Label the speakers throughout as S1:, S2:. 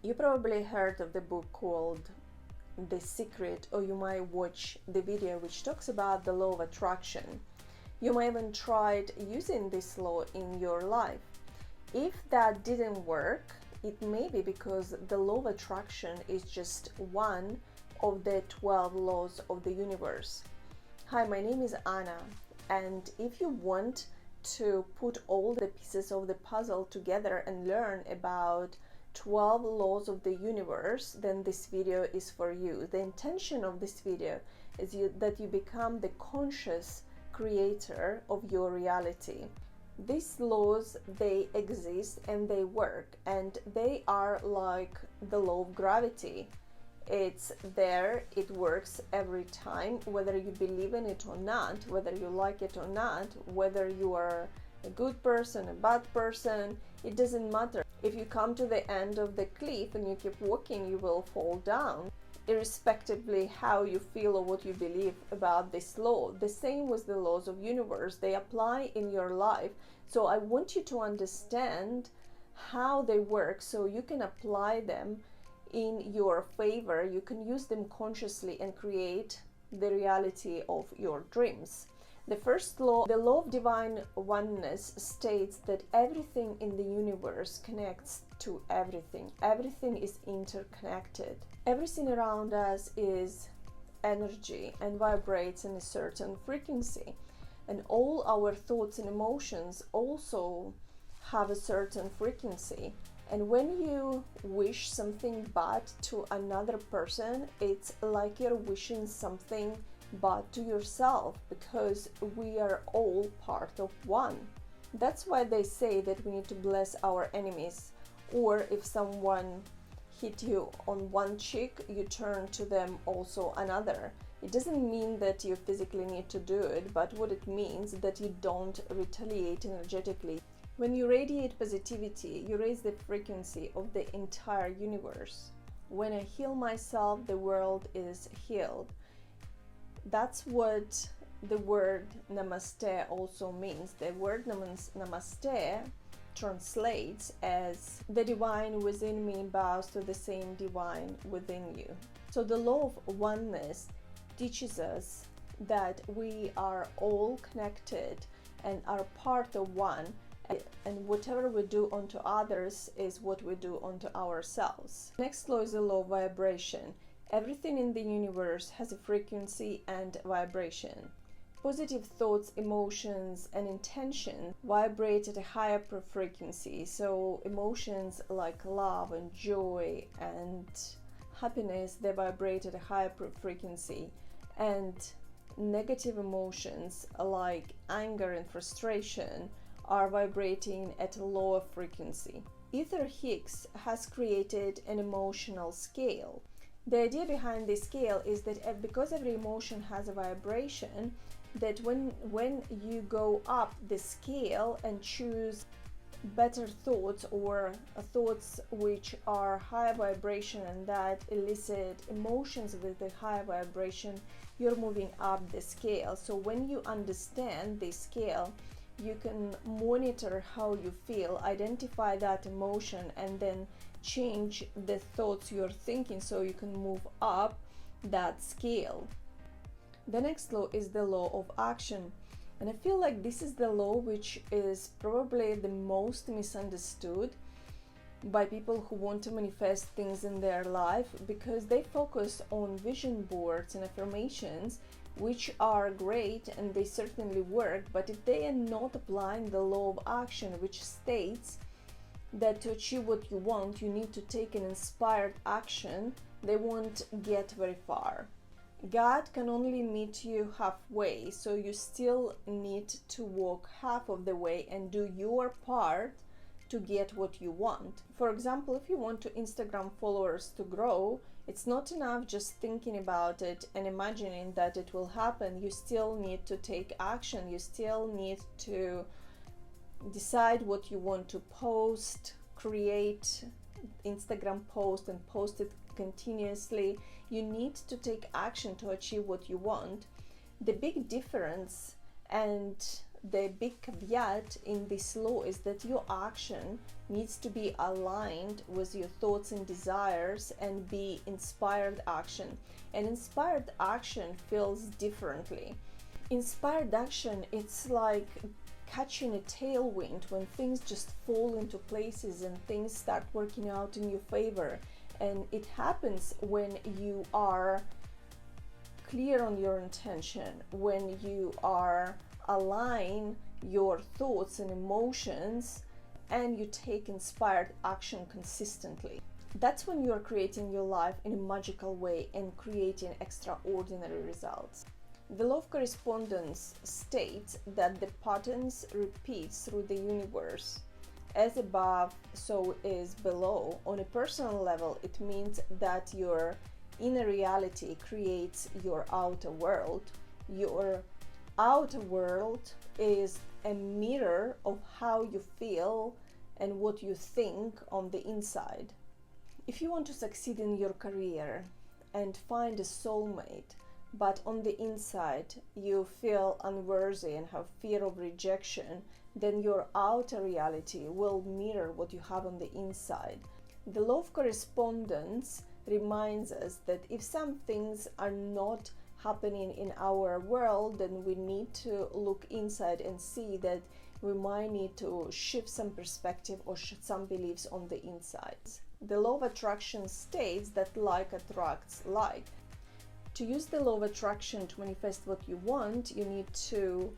S1: You probably heard of the book called The Secret, or you might watch the video which talks about the law of attraction. You might even tried using this law in your life. If that didn't work, it may be because the law of attraction is just one of the 12 laws of the universe. Hi, my name is Anna, and if you want to put all the pieces of the puzzle together and learn about 12 laws of the universe, then this video is for you. The intention of this video is that you become the conscious creator of your reality. These laws, they exist and they work, and they are like the law of gravity. It's there, it works every time, whether you believe in it or not, whether you like it or not, whether you are a good person, a bad person, it doesn't matter. If you come to the end of the cliff and you keep walking, you will fall down, irrespectively how you feel or what you believe about this law. The same with the laws of universe. They apply in your life. So I want you to understand how they work so you can apply them in your favor. You can use them consciously and create the reality of your dreams. The first law, the law of divine oneness, states that everything in the universe connects to everything. Everything is interconnected. Everything around us is energy and vibrates in a certain frequency. And all our thoughts and emotions also have a certain frequency. And when you wish something bad to another person, it's like you're wishing something bad to yourself, because we are all part of one. That's why they say that we need to bless our enemies, or if someone hit you on one cheek, you turn to them also another. It doesn't mean that you physically need to do it, but what it means is that you don't retaliate energetically. When you radiate positivity, you raise the frequency of the entire universe. When I heal myself, the world is healed. That's what the word namaste also means. The word namaste translates as the divine within me bows to the same divine within you. So the law of oneness teaches us that we are all connected and are part of one, and whatever we do unto others is what we do unto ourselves. Next law is the law of vibration. Everything in the universe has a frequency and vibration. Positive thoughts, emotions, and intention vibrate at a higher frequency. So emotions like love and joy and happiness, they vibrate at a higher frequency. And negative emotions like anger and frustration are vibrating at a lower frequency. Ether Higgs has created an emotional scale. The idea behind this scale is that because every emotion has a vibration, that when you go up the scale and choose better thoughts or thoughts which are higher vibration and that elicit emotions with a higher vibration, you're moving up the scale. So when you understand this scale, you can monitor how you feel, identify that emotion, and then change the thoughts you're thinking so you can move up that scale. The next law is the law of action. And I feel like this is the law which is probably the most misunderstood by people who want to manifest things in their life, because they focus on vision boards and affirmations, which are great and they certainly work, but if they are not applying the law of action, which states that to achieve what you want, you need to take an inspired action, they won't get very far. God can only meet you halfway, so you still need to walk half of the way and do your part to get what you want. For example, if you want your Instagram followers to grow, it's not enough just thinking about it and imagining that it will happen. You still need to take action. You still need to decide what you want to post, create Instagram post and post it continuously. You need to take action to achieve what you want. The big difference and the big caveat in this law is that your action needs to be aligned with your thoughts and desires and be inspired action. And inspired action feels differently. Inspired action, it's like catching a tailwind when things just fall into places and things start working out in your favor. And it happens when you are clear on your intention, when you are align your thoughts and emotions, and you take inspired action consistently. That's when you're creating your life in a magical way and creating extraordinary results. The law of correspondence states that the patterns repeat through the universe. As above, so is below. On a personal level, it means that your inner reality creates your outer world. Your outer world is a mirror of how you feel and what you think on the inside. If you want to succeed in your career and find a soulmate, but on the inside you feel unworthy and have fear of rejection, then your outer reality will mirror what you have on the inside. The law of correspondence reminds us that if some things are not happening in our world, then we need to look inside and see that we might need to shift some perspective or shift some beliefs on the inside. The law of attraction states that like attracts like. To use the law of attraction to manifest what you want, you need to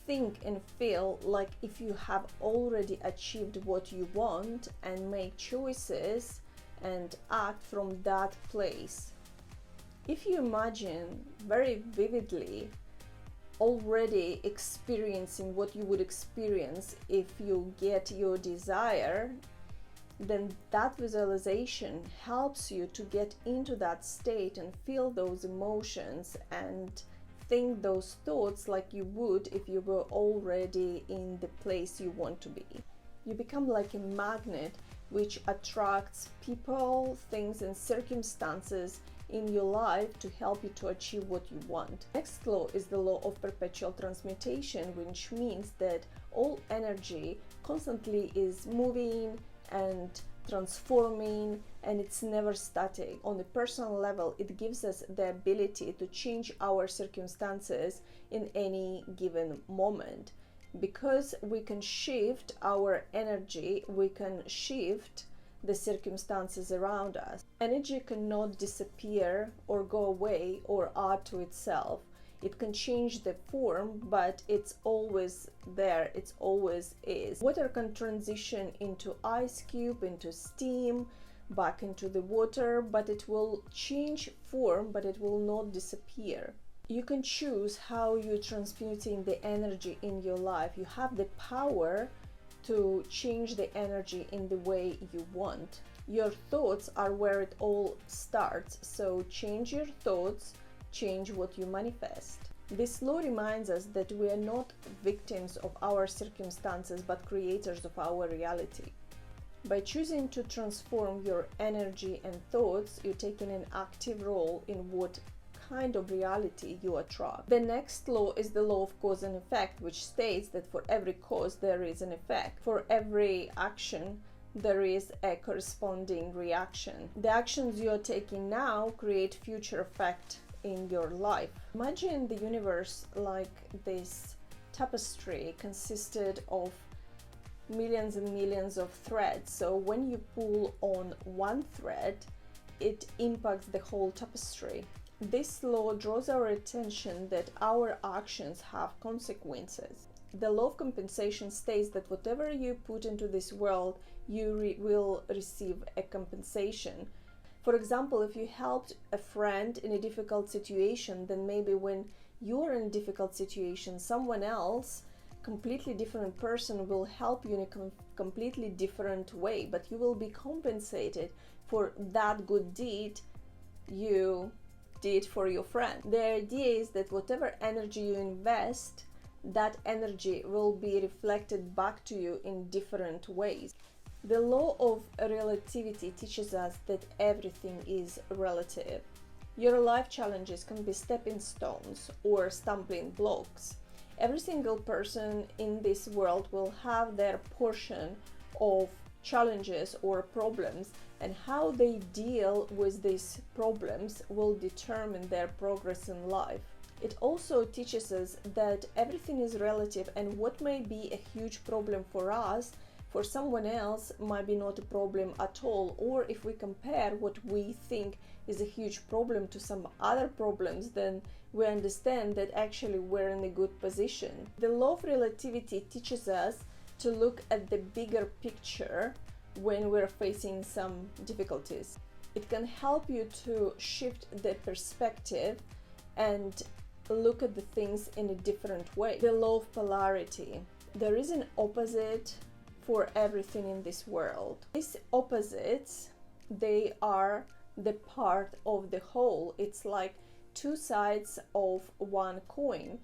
S1: think and feel like if you have already achieved what you want and make choices and act from that place. If you imagine very vividly already experiencing what you would experience if you get your desire, then that visualization helps you to get into that state and feel those emotions and think those thoughts like you would if you were already in the place you want to be. You become like a magnet which attracts people, things, and circumstances in your life to help you to achieve what you want. Next law is the law of perpetual transmutation, which means that all energy constantly is moving and transforming, and it's never static. On a personal level, it gives us the ability to change our circumstances in any given moment. Because we can shift our energy, we can shift the circumstances around us. Energy cannot disappear or go away or add to itself. It can change the form, but it's always there, it always is. Water can transition into ice cube, into steam, back into the water, but it will change form, but it will not disappear. You can choose how you're transmuting the energy in your life. You have the power to change the energy in the way you want. Your thoughts are where it all starts, so change your thoughts, change what you manifest. This law reminds us that we are not victims of our circumstances, but creators of our reality. By choosing to transform your energy and thoughts, you're taking an active role in what kind of reality you attract. The next law is the law of cause and effect, which states that for every cause there is an effect. For every action there is a corresponding reaction. The actions you are taking now create future effect in your life. Imagine the universe like this tapestry consisted of millions and millions of threads. So when you pull on one thread, it impacts the whole tapestry. This law draws our attention that our actions have consequences. The law of compensation states that whatever you put into this world, you will receive a compensation. For example, if you helped a friend in a difficult situation, then maybe when you're in a difficult situation, someone else, completely different person, will help you in a completely different way, but you will be compensated for that good deed you did for your friend. The idea is that whatever energy you invest, that energy will be reflected back to you in different ways. The law of relativity teaches us that everything is relative. Your life challenges can be stepping stones or stumbling blocks, Every single person in this world will have their portion of challenges or problems, and how they deal with these problems will determine their progress in life. It also teaches us that everything is relative, and what may be a huge problem for us, for someone else might be not a problem at all. Or if we compare what we think is a huge problem to some other problems, then we understand that actually we're in a good position. The law of relativity teaches us to look at the bigger picture when we're facing some difficulties. It can help you to shift the perspective and look at the things in a different way. The law of polarity. There is an opposite for everything in this world. These opposites, they are the part of the whole. It's like two sides of one coin.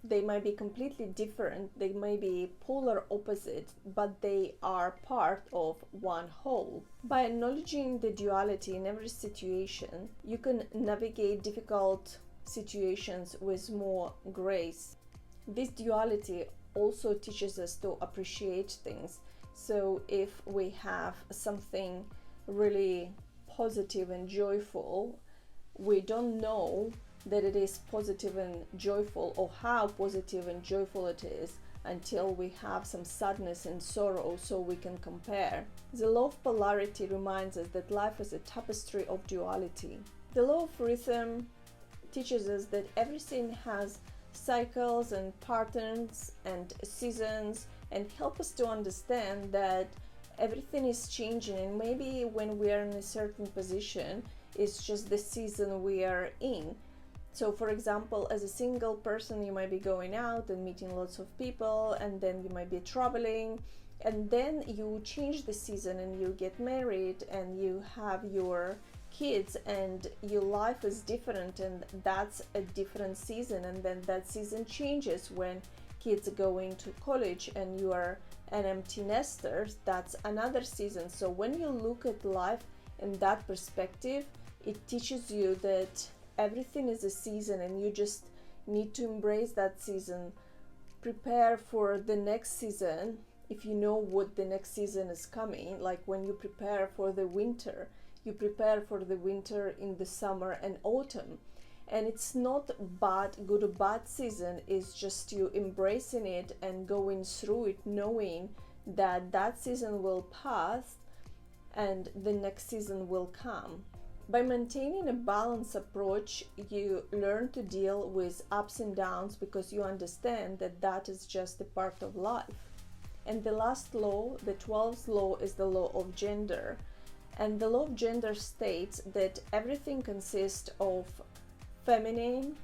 S1: They might be completely different, they may be polar opposite, but they are part of one whole. By acknowledging the duality in every situation, you can navigate difficult situations with more grace. This duality also teaches us to appreciate things. So if we have something really positive and joyful, we don't know that it is positive and joyful, or how positive and joyful it is, until we have some sadness and sorrow, so we can compare. The law of polarity reminds us that life is a tapestry of duality. The law of rhythm teaches us that everything has cycles and patterns and seasons, and help us to understand that everything is changing, and maybe when we are in a certain position, it's just the season we are in. So for example, as a single person, you might be going out and meeting lots of people, and then you might be traveling, and then you change the season and you get married and you have your kids, and your life is different, and that's a different season. And then that season changes when kids are going to college and you are an empty nester. That's another season. So when you look at life in that perspective, it teaches you that everything is a season, and you just need to embrace that season. Prepare for the next season if you know what the next season is coming. Like when you prepare for the winter, you prepare for the winter in the summer and autumn. And it's not bad, good or bad season, it's just you embracing it and going through it, knowing that that season will pass and the next season will come. By maintaining a balanced approach, you learn to deal with ups and downs, because you understand that that is just a part of life. And the last law, the 12th law, is the law of gender. And the law of gender states that everything consists of feminine,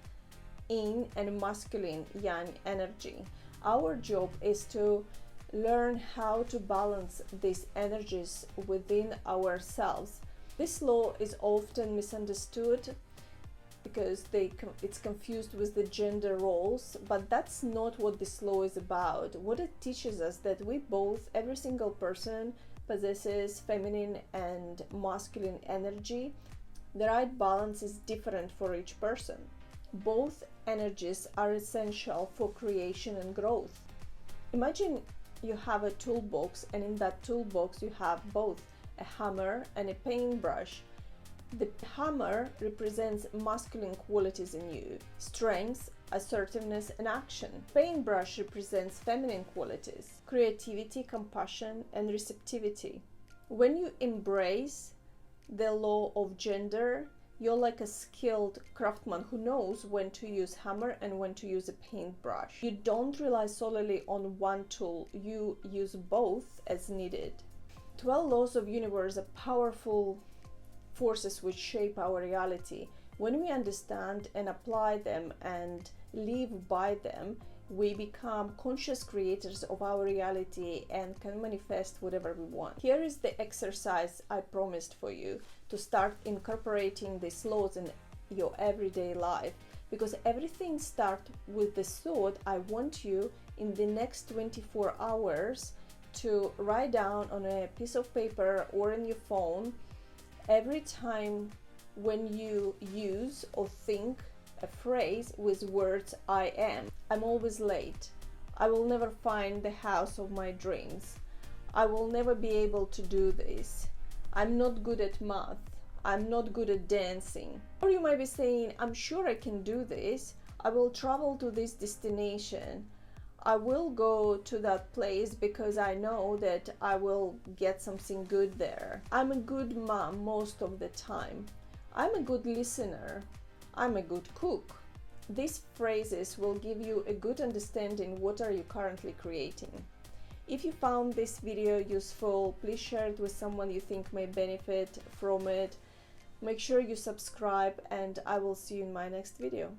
S1: yin, and masculine, yang energy. Our job is to learn how to balance these energies within ourselves. This law is often misunderstood because it's confused with the gender roles, but that's not what this law is about. What it teaches us that we both, every single person, possesses feminine and masculine energy. The right balance is different for each person. Both energies are essential for creation and growth. Imagine you have a toolbox, and in that toolbox you have both a hammer and a paintbrush. The hammer represents masculine qualities in you: strength, assertiveness, and action. Paintbrush represents feminine qualities: creativity, compassion, and receptivity. When you embrace the law of gender, you're like a skilled craftsman who knows when to use hammer and when to use a paintbrush. You don't rely solely on one tool, you use both as needed. 12 laws of universe are powerful forces which shape our reality. When we understand and apply them and live by them, we become conscious creators of our reality and can manifest whatever we want. Here is the exercise I promised for you to start incorporating these laws in your everyday life, because everything starts with the thought. I want you in the next 24 hours to write down on a piece of paper or in your phone every time when you use or think a phrase with words I am. I'm always late. I will never find the house of my dreams. I will never be able to do this. I'm not good at math. I'm not good at dancing. Or you might be saying, I'm sure I can do this. I will travel to this destination. I will go to that place because I know that I will get something good there. I'm a good mom most of the time. I'm a good listener. I'm a good cook. These phrases will give you a good understanding what are you currently creating. If you found this video useful, please share it with someone you think may benefit from it. Make sure you subscribe, and I will see you in my next video.